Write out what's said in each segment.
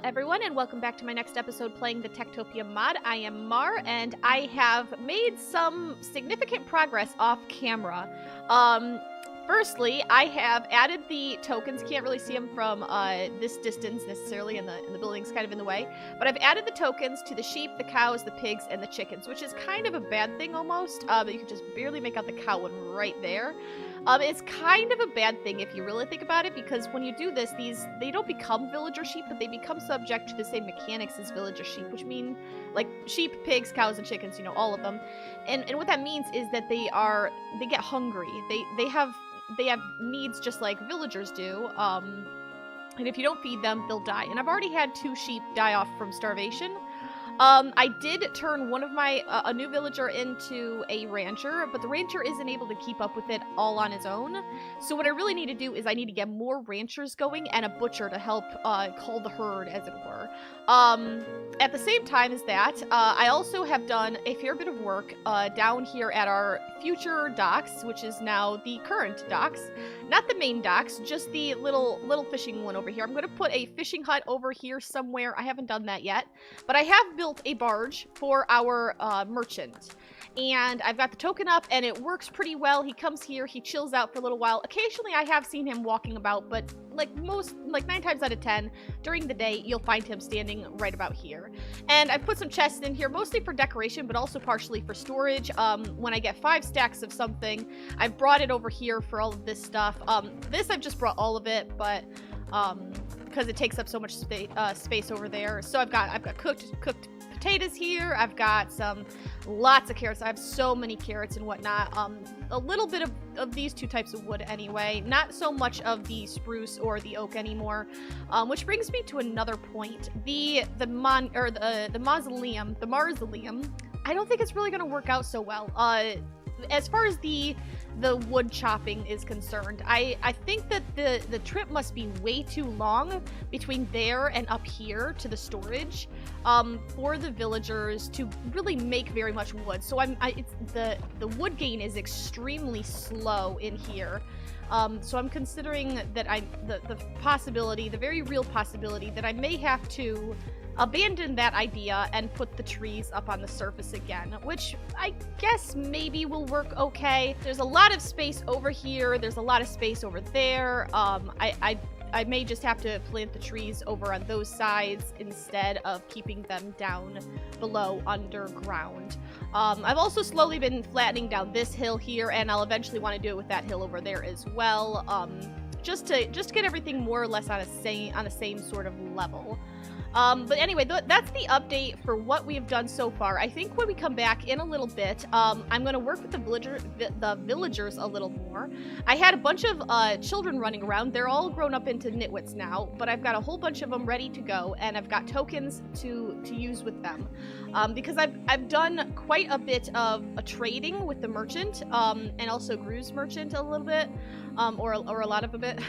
everyone, and welcome back to my next episode playing the TekTopia mod. I am Mar, and I have made some significant progress off camera. Firstly, I have added the tokens. Can't really see them from this distance necessarily, and the building's kind of in the way. But I've added the tokens to the sheep, the cows, the pigs, and the chickens, which is kind of a bad thing almost. But you can just barely make out the cow one right there. It's kind of a bad thing if you really think about it, because when you do this, they don't become villager sheep, but they become subject to the same mechanics as villager sheep, which mean like sheep, pigs, cows, and chickens, you know, all of them. And what that means is that they get hungry. They have needs just like villagers do. And if you don't feed them, they'll die. And I've already had 2 sheep die off from starvation. I did turn one of my, a new villager into a rancher, but the rancher isn't able to keep up with it all on his own. So what I really need to do is I need to get more ranchers going and a butcher to help, cull the herd, as it were. At the same time as that, I also have done a fair bit of work, down here at our future docks, which is now the current docks. Not the main docks, just the little fishing one over here. I'm going to put a fishing hut over here somewhere. I haven't done that yet, but I have built a barge for our merchant, and I've got the token up, and it works pretty well. He comes here, he chills out for a little while. Occasionally I have seen him walking about, but like 9 times out of 10 during the day, you'll find him standing right about here. And I put some chests in here, mostly for decoration, but also partially for storage. When I get 5 stacks of something, I've brought it over here for all of this stuff. This I've just brought all of it, but because it takes up so much space over there. So I've got cooked potatoes here. I've got lots of carrots. I have so many carrots and whatnot. A little bit of these 2 types of wood anyway. Not so much of the spruce or the oak anymore. Which brings me to another point. The mausoleum. I don't think it's really gonna work out so well. As far as the wood chopping is concerned, I think that the trip must be way too long between there and up here to the storage for the villagers to really make very much wood. So the wood gain is extremely slow in here. So I'm considering that the very real possibility that I may have to abandon that idea and put the trees up on the surface again, which I guess maybe will work okay. There's a lot of space over here. There's a lot of space over there. I may just have to plant the trees over on those sides instead of keeping them down below underground. I've also slowly been flattening down this hill here, and I'll eventually want to do it with that hill over there as well. Just to get everything more or less on the same sort of level. But anyway, that's the update for what we've done so far. I think when we come back in a little bit, I'm going to work with the villagers a little more. I had a bunch of children running around. They're all grown up into nitwits now, but I've got a whole bunch of them ready to go, and I've got tokens to use with them. Because I've done quite a bit of trading with the merchant, and also Gru's merchant a little bit, or a lot of a bit.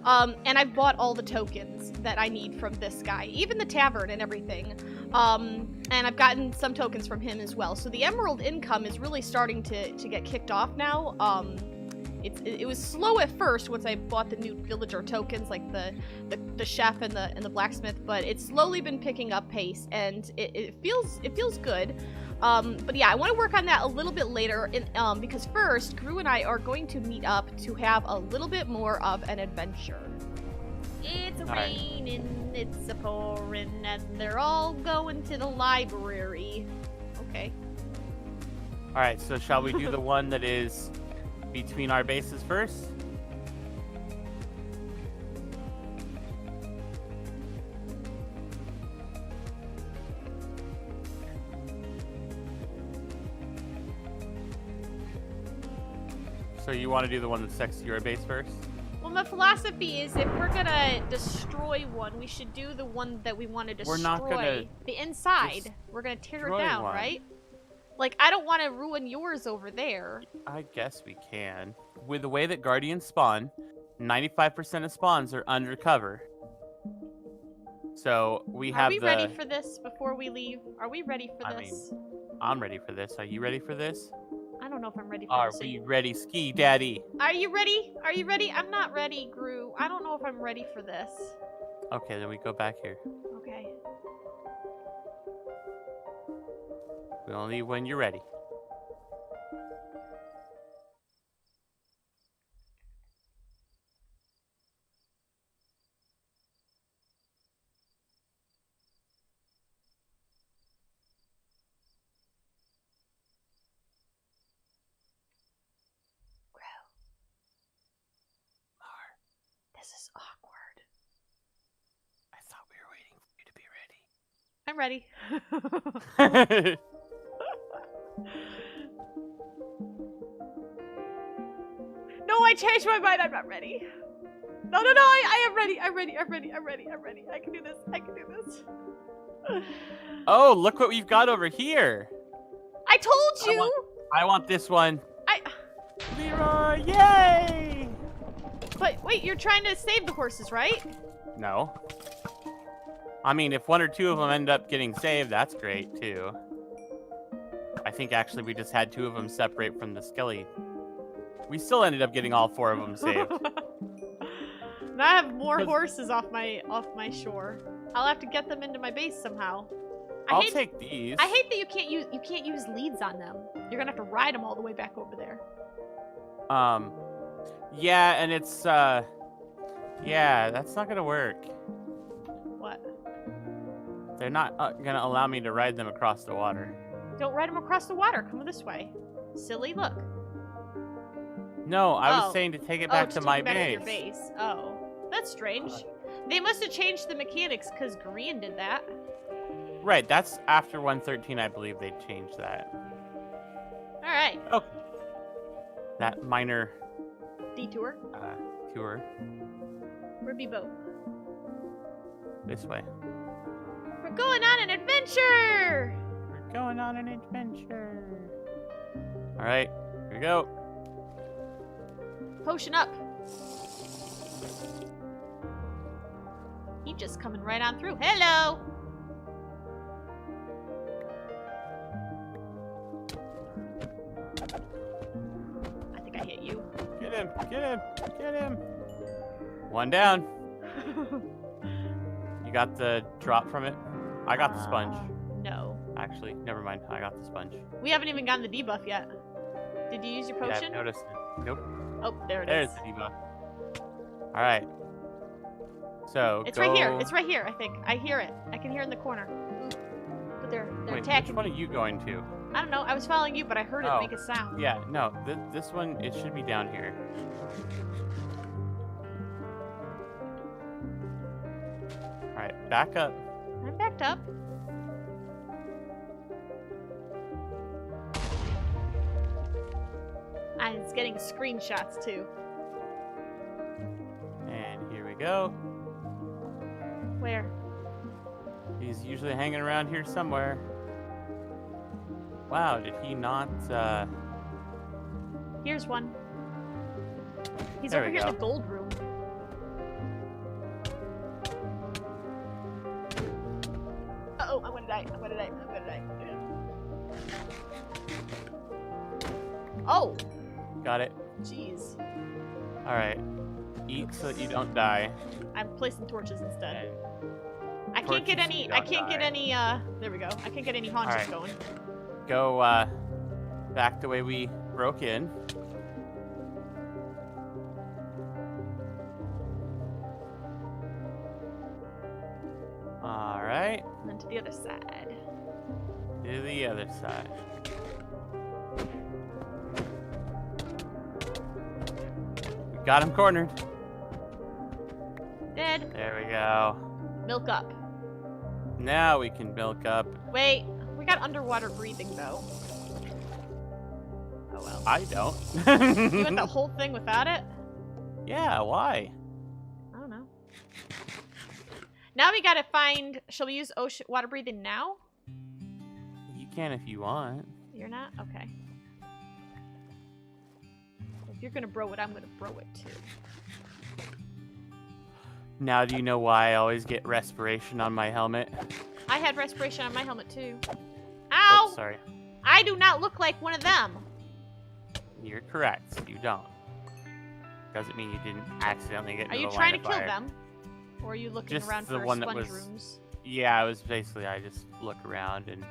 And I've bought all the tokens that I need from this guy, even the tavern and everything. And I've gotten some tokens from him as well. So the emerald income is really starting to get kicked off now. It was slow at first once I bought the new villager tokens, like the chef and the blacksmith, but it's slowly been picking up pace, and it feels good. But yeah, I want to work on that a little bit later, because first, Gru and I are going to meet up to have a little bit more of an adventure. It's raining, it's a-pouring, and they're all going to the library. Okay. Alright, so shall we do the one that is between our bases first? So you want to do the one that's next to your base first? Well, my philosophy is if we're gonna destroy one, we should do the one that we want to destroy. We're not gonna the inside. We're gonna tear it down, right? Like, I don't want to ruin yours over there. I guess we can. With the way that Guardians spawn, 95% of spawns are undercover. So we have Are we ready for this before we leave? Are we ready for this? mean, I'm ready for this. Are you ready for this? I don't know if I'm ready for this. Are we ready, Ski Daddy? Are you ready? Are you ready? I'm not ready, Gru. I don't know if I'm ready for this. Okay, then we go back here. Okay. We'll leave when you're ready. This is awkward. I thought we were waiting for you to be I'm ready. ready. No, I changed my mind. I'm not ready. No, I am ready. I'm ready. I can do this. I can do this. Oh, look what we've got over here. I told you. I want this one. I. Leroy, yay! But wait, you're trying to save the horses, right? No. I mean, if one or two of them end up getting saved, that's great, too. I think, actually, we just had 2 of them separate from the skelly. We still ended up getting all 4 of them saved. Now I have more horses off my shore. I'll have to get them into my base somehow. I'll take these. I hate that you can't use leads on them. You're gonna have to ride them all the way back over there. Yeah, and it's, yeah, that's not gonna work. What? They're not gonna allow me to ride them across the water. Don't ride them across the water. Come this way. Silly, look. No, I was saying to take it back to my base. Your base. Oh, that's strange. They must have changed the mechanics because Green did that. Right, that's after 113, I believe they changed that. All right. Oh, that minor detour. Tour. Where'd we boat? This way. We're going on an adventure. We're going on an adventure. All right, here we go. Potion up. He just coming right on through. Hello. I think I hit you. Get him, get him, get him. One down. You got the drop from it? I got the sponge. No. Actually, never mind. I got the sponge. We haven't even gotten the debuff yet. Did you use your potion? Yeah, I've noticed it. Nope. Oh, there it There's is. the debuff. All right. So it's right here. It's right here. I think I hear it. I can hear it in the corner. But they're Wait, attacking. which one are you going to? I don't know. I was following you, but I heard it make a sound. Yeah, no. This one, it should be down here. All right, back up. I'm backed up. I was getting screenshots too. And here we go. Where? He's usually hanging around here somewhere. Wow, did he not, Here's one. He's There over we here in go. the gold room. Uh-oh, I'm gonna die. I'm gonna die. I'm gonna die. Oh! Got it. Jeez. All right. Eat so that you don't die. I'm placing torches instead. I can't Torches get so any, you I don't can't get die. any, there we go. I can't get any haunches Alright. going. Go, back the way we broke in. All right. And then to the other side. To the other side. We got him cornered. Dead. There we go. Milk up. Now we can milk up. Wait, we got underwater breathing though. Oh well. I don't. You went the whole thing without it? Yeah, why? I don't know. Now we gotta find, shall we use ocean water breathing now? You can if you want. You're not? Okay. If you're gonna bro it, I'm gonna bro it too. Now do you know why I always get respiration on my helmet? I had respiration on my helmet too. Ow! Oops, sorry. I do not look like one of them. You're correct. You don't. Doesn't mean you didn't accidentally get Are into you the trying line to of kill fire. them? Or are you looking Just around the for one that sponge was- rooms? Yeah, I was basically, I just look around and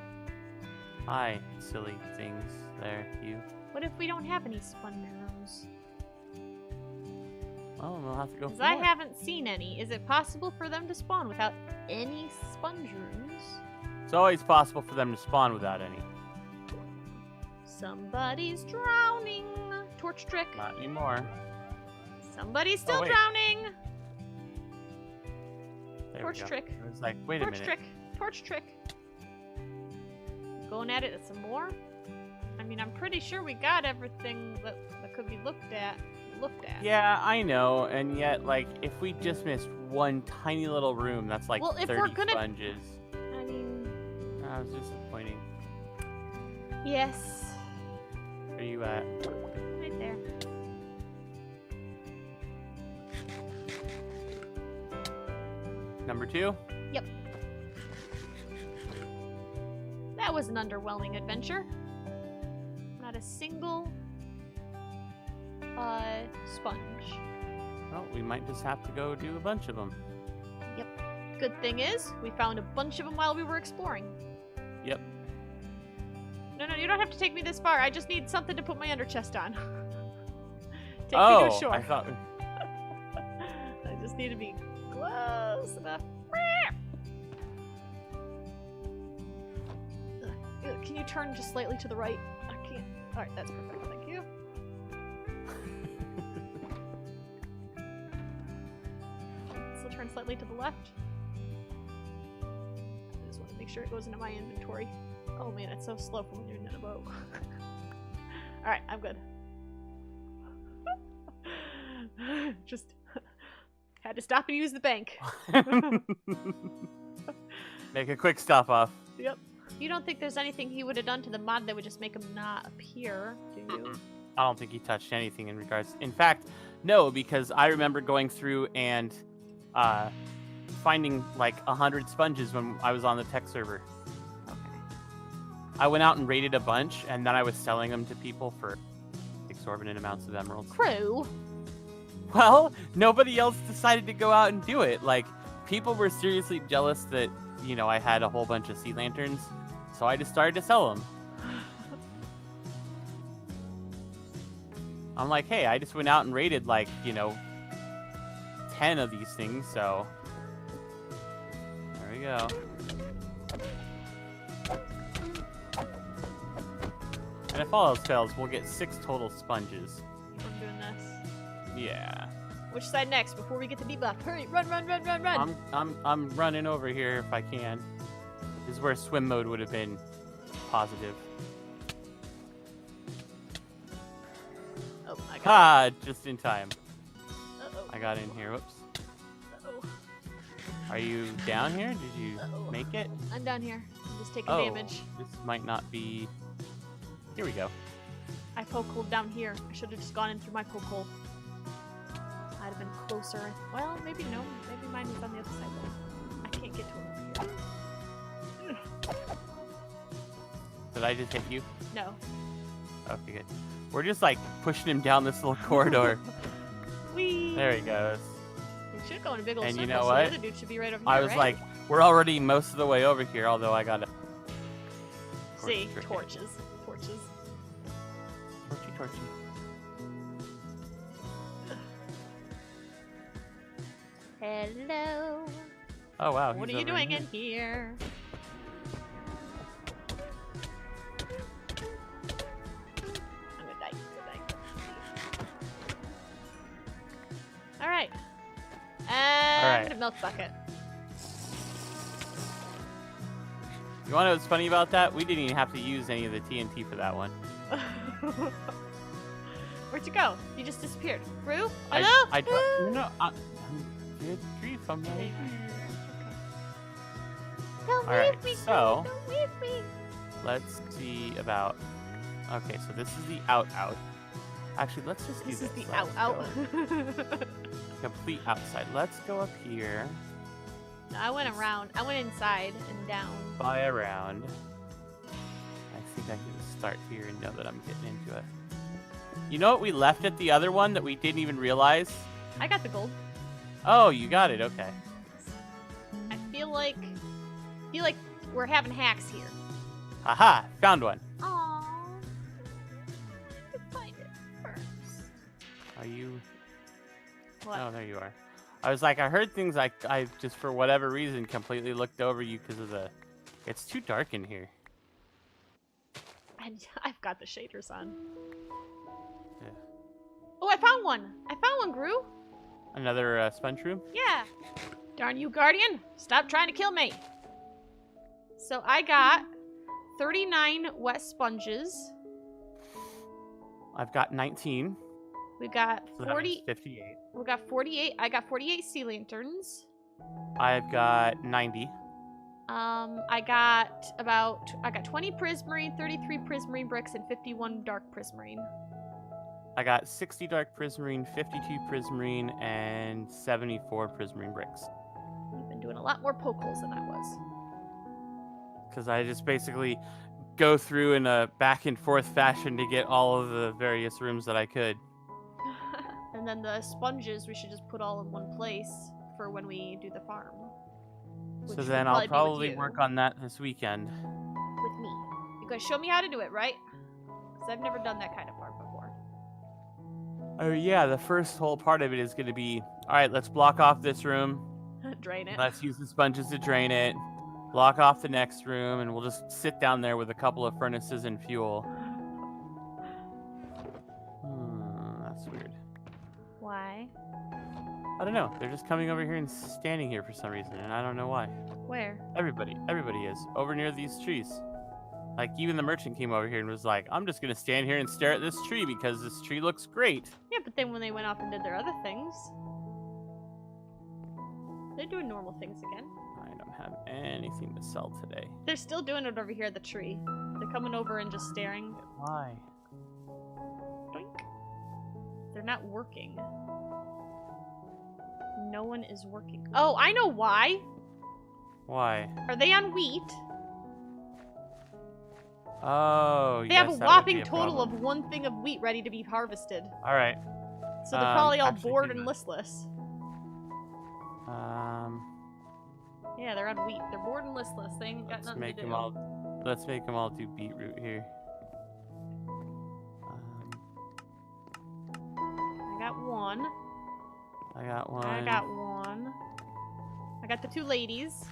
Hi, silly things there, you. What if we don't have any sponge rooms? Well, we'll have to go Because for I more. haven't seen any. Is it possible for them to spawn without any sponge rooms? It's always possible for them to spawn without any. Somebody's drowning. Torch trick. Not anymore. Somebody's still wait. drowning. There Torch we go. trick. I was like, wait a Torch minute. trick. Torch trick. Going at it some more. I mean, I'm pretty sure we got everything that could be looked at. Yeah, I know, and yet, like, if we just missed one tiny little room, that's like Well, if 30 we're gonna- sponges. I mean, That was disappointing. yes. Where are you at? Right there. Number 2? That was an underwhelming adventure. Not a single sponge. Well, we might just have to go do a bunch of them. Good thing is, we found a bunch of them while we were exploring. Yep. No, you don't have to take me this far. I just need something to put my under chest on. Take me Oh, to shore. I thought... I just need to be close enough. Can you turn just slightly to the right? I can't. Alright, that's perfect. Thank you. Still turn slightly to the left. I just want to make sure it goes into my inventory. Oh man, it's so slow for when you're in a boat. Alright, I'm good. Just had to stop and use the bank. Make a quick stop off. Yep. You don't think there's anything he would have done to the mod that would just make him not appear, do you? I don't think he touched anything in regards. In fact, no, because I remember going through and finding like 100 sponges when I was on the tech server. Okay. I went out and raided a bunch, and then I was selling them to people for exorbitant amounts of emeralds. Crew? Well, nobody else decided to go out and do it. Like, people were seriously jealous that, you know, I had a whole bunch of sea lanterns, so I just started to sell them. I'm like, hey, I just went out and raided, like, you know, 10 of these things, so there we go. And if all else fails, we'll get 6 total sponges. I'm doing this. Yeah. Which side next before we get the debuff? Hurry, run, run, run, run, run! I'm running over here if I can. This is where swim mode would have been positive. Oh, I got Ha! Just in time. Uh-oh. I got in here. Whoops. Uh-oh. Are you down here? Did you Uh-oh. make it? I'm down here. I'm just taking Oh, damage. this might not be... Here we go. I poke holed down here. I should have just gone in through my poke hole. I'd have been closer. Well, maybe no. Maybe mine was on the other side though. I can't get to it over here. Did I just hit you? No. Okay, good. We're just like pushing him down this little corridor. Whee! There he goes. We should go in a big old And circle, you know so what? the other dude should be right over here, I was right? like, we're already most of the way over here, although I got a... See, trick. torches. Torches. Torchy, torchy. Hello. Oh, wow. What are he's you over doing here. in here? I'm gonna die. Alright. And Alright. a milk bucket. You want to know what's funny about that? We didn't even have to use any of the TNT for that one. Where'd you go? You just disappeared. Rue? I Hello? no, I'm good grief, I'm right here. Don't Alright, leave me, so- don't leave me. Let's see about... Okay, so this is the out-out. Actually, let's just do This this. is the Let's out. go complete outside. Let's go up here. I went around. I went inside and down. Fly around. I think I can start here and know that I'm getting into it. You know what we left at the other one that we didn't even realize? I got the gold. Oh, you got it. Okay. I feel like we're having hacks here. Aha! Found one. Aww. I could find it first. Are you? What? Oh, there you are. I was like, I heard things I just for whatever reason completely looked over you because of the. It's too dark in here. And I've got the shaders on. Yeah. Oh, I found one. I found one, Gru. Another sponge room? Yeah. Darn you, Guardian. Stop trying to kill me. So I got 39 wet sponges. I've got 19. We got So 40. 58. We got 48. I got 48 sea lanterns. I've got 90. I got 20 prismarine, 33 prismarine bricks, and 51 dark prismarine. I got 60 dark prismarine, 52 prismarine, and 74 prismarine bricks. You've been doing a lot more poke holes than I was. Because I just basically go through in a back and forth fashion to get all of the various rooms that I could. And then the sponges we should just put all in one place for when we do the farm. So Which then will I'll probably be with work on that this weekend. with me. You're gonna show me how to do it, right? Because I've never done that kind of farm before. Oh yeah, the first whole part of it is going to be, all right, let's block off this room. Drain it. Let's use the sponges to drain it. Block off the next room, and we'll just sit down there with a couple of furnaces and fuel. That's weird. Why? I don't know. They're just coming over here and standing here for some reason, and I don't know why. Where? Everybody is over near these trees. Like, even the merchant came over here and was like, I'm just going to stand here and stare at this tree because this tree looks great. Yeah, but then when they went off and did their other things, they're doing normal things again. I don't have anything to sell today. They're still doing it over here at the tree. They're coming over and just staring. Why? Doink. They're not working. No one is working. Oh, I know why. Why? Are they on wheat? Oh, They have a whopping total of 1 thing of wheat ready to be harvested. All right. So they're probably all actually bored do and that. listless. Yeah, they're on wheat. They're bored and listless. They ain't got Let's nothing make to them do. all. Let's make them all do beetroot here. I got one. I got one. I got one. I got the 2 ladies.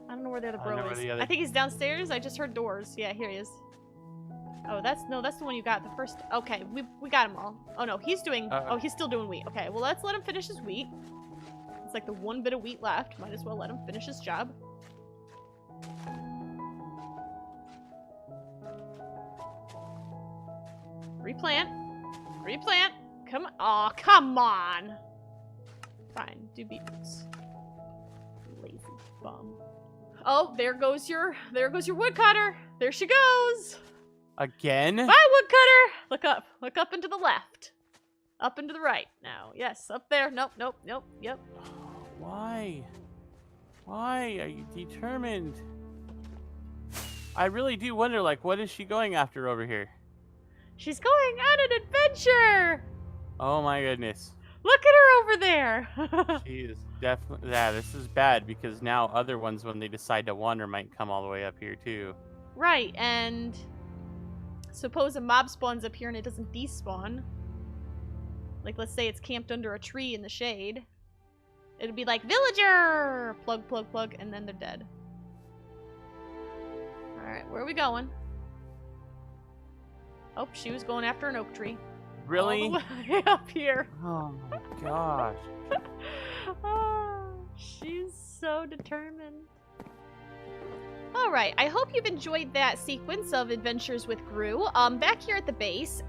I don't know where the other I don't know bro where is. the other- I think he's downstairs. I just heard doors. Yeah, here he is. Oh, that's the one you got. The first. Okay, we got him all. Oh no, he's doing. Oh, he's still doing wheat. Okay, well let's let him finish his wheat. It's like the 1 bit of wheat left. Might as well let him finish his job. Replant. Replant. Come on. Aw, come on. Fine, do beetroots. Lazy bum. Oh, there goes your woodcutter. There she goes. Again? Bye, woodcutter. Look up. Look up and to the left. Up and to the right. Now, yes, up there. Nope, nope, nope. Yep. Why? Why are you determined? I really do wonder, like, what is she going after over here? She's going on an adventure. Oh my goodness. Look at her over there. She is definitely... Yeah, this is bad because now other ones, when they decide to wander, might come all the way up here too. Right, and suppose a mob spawns up here and it doesn't despawn. Like, let's say it's camped under a tree in the shade. It'd be like, villager! Plug, plug, plug, and then they're dead. Alright, where are we going? Oh, she was going after an oak tree. Really? All the way up here. Oh my gosh. Oh, she's so determined. Alright, I hope you've enjoyed that sequence of adventures with Gru. Back here at the base,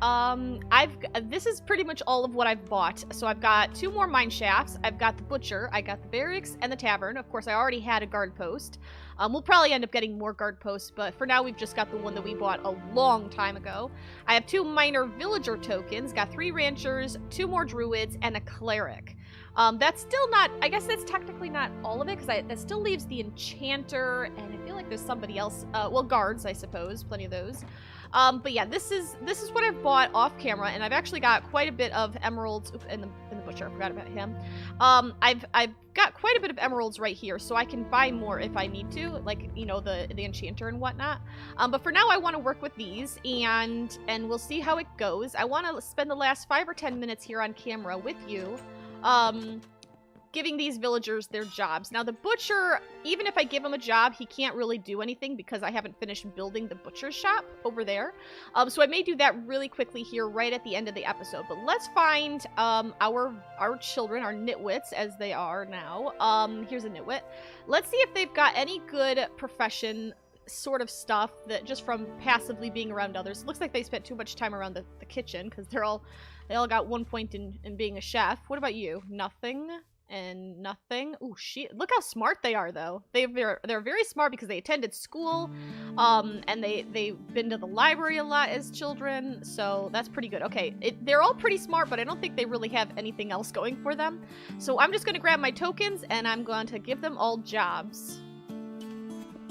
this is pretty much all of what I've bought. So I've got 2 more mine shafts, I've got the butcher, I got the barracks, and the tavern. Of course, I already had a guard post. We'll probably end up getting more guard posts, but for now we've just got the one that we bought a long time ago. I have 2 minor villager tokens, got 3 ranchers, 2 more druids, and a cleric. That's still not, I guess that's technically not all of it, because that still leaves the enchanter, and I feel like there's somebody else, well, guards, I suppose, plenty of those. But yeah, this is what I've bought off camera, and I've actually got quite a bit of emeralds. Oop, and the butcher, I forgot about him. I've got quite a bit of emeralds right here, so I can buy more if I need to, like, you know, the enchanter and whatnot. But for now, I want to work with these, and we'll see how it goes. I want to spend the last 5 or 10 minutes here on camera with you, giving these villagers their jobs. Now, the butcher, even if I give him a job, he can't really do anything because I haven't finished building the butcher's shop over there. So I may do that really quickly here right at the end of the episode. But let's find our children, our nitwits, as they are now. Here's a nitwit. Let's see if they've got any good profession sort of stuff that just from passively being around others. It looks like they spent too much time around the kitchen because they all got 1 point in being a chef. What about you? Nothing? And nothing. Ooh, look how smart they are, though. They're very smart because they attended school, and they've been to the library a lot as children, so that's pretty good. Okay, they're all pretty smart, but I don't think they really have anything else going for them. So I'm just going to grab my tokens, and I'm going to give them all jobs.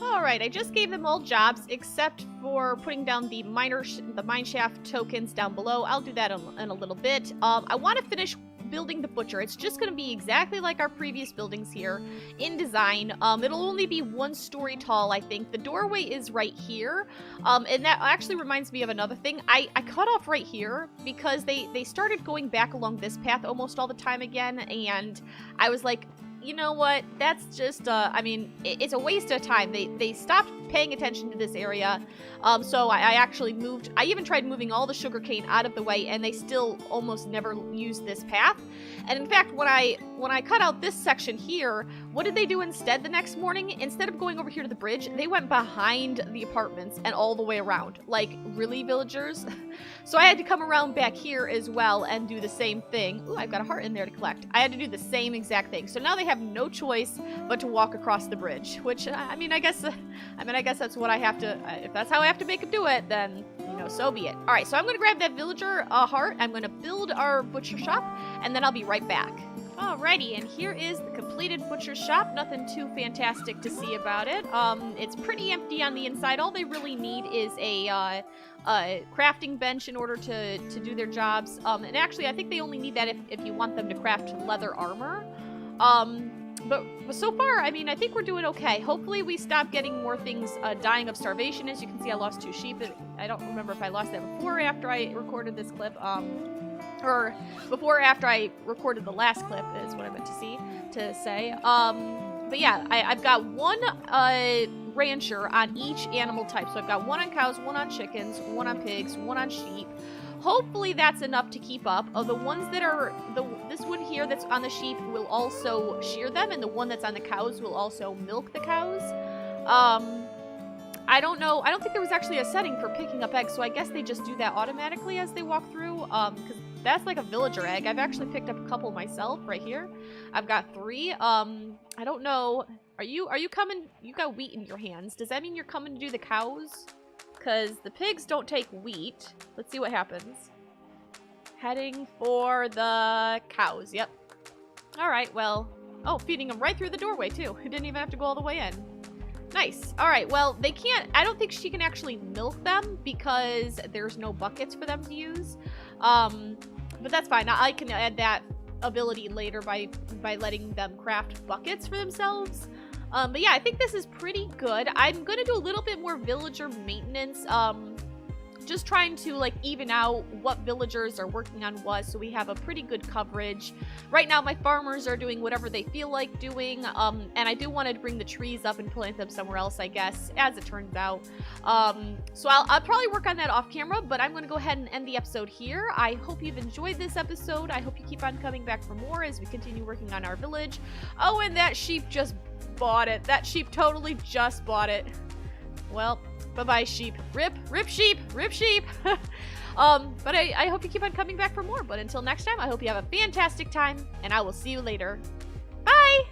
Alright, I just gave them all jobs, except for putting down the mineshaft tokens down below. I'll do that in a little bit. I want to finish building the butcher. It's just going to be exactly like our previous buildings here in design. It'll only be 1 story tall, I think. The doorway is right here, and that actually reminds me of another thing. I cut off right here because they started going back along this path almost all the time again, and I was like, you know what, that's just, I mean, it's a waste of time. They stopped paying attention to this area, so I actually moved. I even tried moving all the sugarcane out of the way, and they still almost never used this path. And in fact, when I cut out this section here, what did they do instead the next morning? Instead of going over here to the bridge, they went behind the apartments and all the way around. Like, really, villagers? So I had to come around back here as well and do the same thing. Ooh, I've got a heart in there to collect. I had to do the same exact thing. So now they have no choice but to walk across the bridge, which, I guess that's what I have to, if that's how I have to make them do it, then, you know, so be it. All right, so I'm going to grab that villager heart. I'm going to build our butcher shop, and then I'll be right back. Alrighty, and here is the completed butcher shop. Nothing too fantastic to see about it. It's pretty empty on the inside. All they really need is a crafting bench in order to do their jobs. And actually, I think they only need that if you want them to craft leather armor. But so far, I mean, I think we're doing okay. Hopefully we stop getting more things dying of starvation. As you can see, I lost 2 sheep. I don't remember if I lost that before or after I recorded this clip. Or before or after I recorded the last clip is what I meant to say. But yeah, I've got 1 rancher on each animal type. So I've got 1 on cows, 1 on chickens, 1 on pigs, 1 on sheep. Hopefully that's enough to keep up. The ones that are, this one here that's on the sheep will also shear them, and the one that's on the cows will also milk the cows. I don't know. I don't think there was actually a setting for picking up eggs, so I guess they just do that automatically as they walk through, because that's like a villager egg. I've actually picked up a couple myself right here. I've got 3. I don't know. Are you coming? You got wheat in your hands. Does that mean you're coming to do the cows? Because the pigs don't take wheat. Let's see what happens. Heading for the cows. Yep. All right, well. Oh, feeding them right through the doorway, too. Who didn't even have to go all the way in. Nice. All right, well, they can't. I don't think she can actually milk them because there's no buckets for them to use. But that's fine. I can add that ability later by letting them craft buckets for themselves. But yeah, I think this is pretty good. I'm going to do a little bit more villager maintenance. Just trying to, like, even out what villagers are working on what, so we have a pretty good coverage. Right now, my farmers are doing whatever they feel like doing, and I do want to bring the trees up and plant them somewhere else, I guess, as it turns out. So I'll probably work on that off camera, but I'm going to go ahead and end the episode here. I hope you've enjoyed this episode. I hope you keep on coming back for more as we continue working on our village. Oh, and that sheep just bought it. That sheep totally just bought it. Well, bye-bye, sheep. Rip sheep, rip sheep. But I hope you keep on coming back for more. But until next time, I hope you have a fantastic time, and I will see you later. Bye!